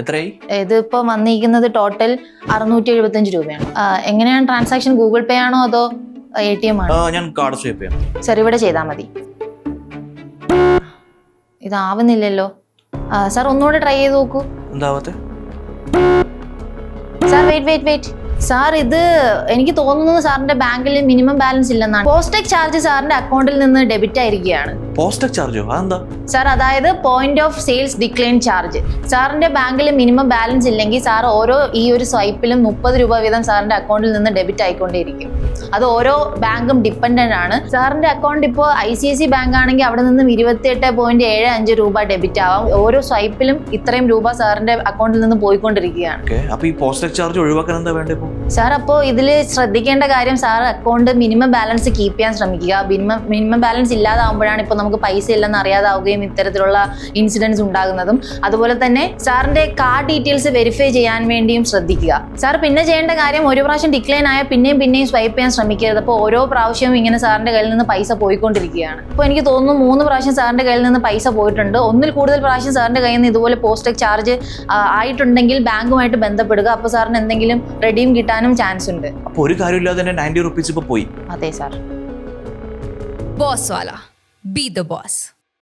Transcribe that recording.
എത്രയായി? ഇതിപ്പോ വന്നിരിക്കുന്നത് ടോട്ടൽ 675 രൂപയാണ്. എങ്ങനെയാണ് ട്രാൻസാക്ഷൻ? ഗൂഗിൾ പേ ആണോ അതോ ATM ആണോ? ഞാൻ കാർഡ് സ്വൈപ്പ് ചെയ്യാം. സാർ ഇവിടെ ചെയ്താൽ മതി. ഇതാവുന്നില്ലല്ലോ. സാർ ഒന്നുകൂടെ ട്രൈ ചെയ്ത് നോക്കൂ. എന്താവത്തെ? Sir wait. സാർ ഇത് എനിക്ക് തോന്നുന്നു സാറിന്റെ ബാങ്കിൽ മിനിമം ബാലൻസ് ഇല്ലെന്നാണ്. പോസ്റ്റെക് ചാർജ് സാറിന്റെ അക്കൗണ്ടിൽ നിന്ന് ഡെബിറ്റ് ആയിരിക്കുകയാണ്. പോസ്റ്റെക് ചാർജോ? അതെന്താ സാർ? അതായത് point of sales decline charge. സാറിന്റെ ബാങ്കിൽ മിനിമം ബാലൻസ് ഇല്ലെങ്കിൽ സാർ ഈ ഒരു സ്വൈപ്പിലും 30 രൂപ വീതം സാറിന്റെ അക്കൗണ്ടിൽ നിന്ന് ഡെബിറ്റ് ആയിക്കൊണ്ടേയിരിക്കും. അത് ഓരോ ബാങ്കും ഡിപ്പെൻഡന്റ് ആണ്. സാറിന്റെ അക്കൗണ്ട് ഇപ്പോൾ ICICI ബാങ്ക് ആണെങ്കിൽ അവിടെ നിന്നും 28.75 രൂപ ഡെബിറ്റ് ആവാം. ഓരോ സ്വൈപ്പിലും ഇത്രയും രൂപ സാറിന്റെ അക്കൗണ്ടിൽ നിന്ന് പോയിക്കൊണ്ടിരിക്കുകയാണ്. അപ്പൊ ഈ പോസ്റ്റെക് ചാർജ് ഒഴിവാക്കാൻ എന്താ വേണ്ടത്? സാർ അപ്പോൾ ഇതിൽ ശ്രദ്ധിക്കേണ്ട കാര്യം, sir account minimum balance keep ചെയ്യാൻ ശ്രമിക്കുക. മിനിമം ബാലൻസ് ഇല്ലാതാവുമ്പോഴാണ് ഇപ്പോൾ നമുക്ക് പൈസ ഇല്ലെന്ന് അറിയാതാവുകയും ഇത്തരത്തിലുള്ള ഇൻസിഡൻസ് ഉണ്ടാകുന്നതും. അതുപോലെ തന്നെ സാറിന്റെ കാർഡ് ഡീറ്റെയിൽസ് വെരിഫൈ ചെയ്യാൻ വേണ്ടിയും ശ്രദ്ധിക്കുക. സാർ പിന്നെ ചെയ്യേണ്ട കാര്യം, ഒരു പ്രാവശ്യം ഡിക്ലൈൻ ആയാൽ പിന്നെയും സ്വൈപ്പ് ചെയ്യാൻ ശ്രമിക്കരുത്. അപ്പോൾ ഓരോ പ്രാവശ്യവും ഇങ്ങനെ സാറിന്റെ കയ്യിൽ നിന്ന് പൈസ പോയിക്കൊണ്ടിരിക്കുകയാണ്. അപ്പോൾ എനിക്ക് തോന്നുന്നു 3 പ്രാവശ്യം സാറിന്റെ കയ്യിൽ നിന്ന് പൈസ പോയിട്ടുണ്ട്. ഒന്നിൽ കൂടുതൽ പ്രാവശ്യം സാറിന്റെ കയ്യിൽ നിന്ന് ഇതുപോലെ പോസ്റ്റെക് ചാർജ് ആയിട്ടുണ്ടെങ്കിൽ ബാങ്കുമായിട്ട് ബന്ധപ്പെടുക. അപ്പോൾ സാറിന് എന്തെങ്കിലും റെഡീം കിട്ടാനും ചാൻസ് ഉണ്ട്. അപ്പോൾ ഒരു കാര്യമില്ലാതെ തന്നെ 90 റുപ്പീസ് ഇപ്പോൾ പോയി. അതെ സാർ. ബോസ് വാല, ബി ദ ബോസ്.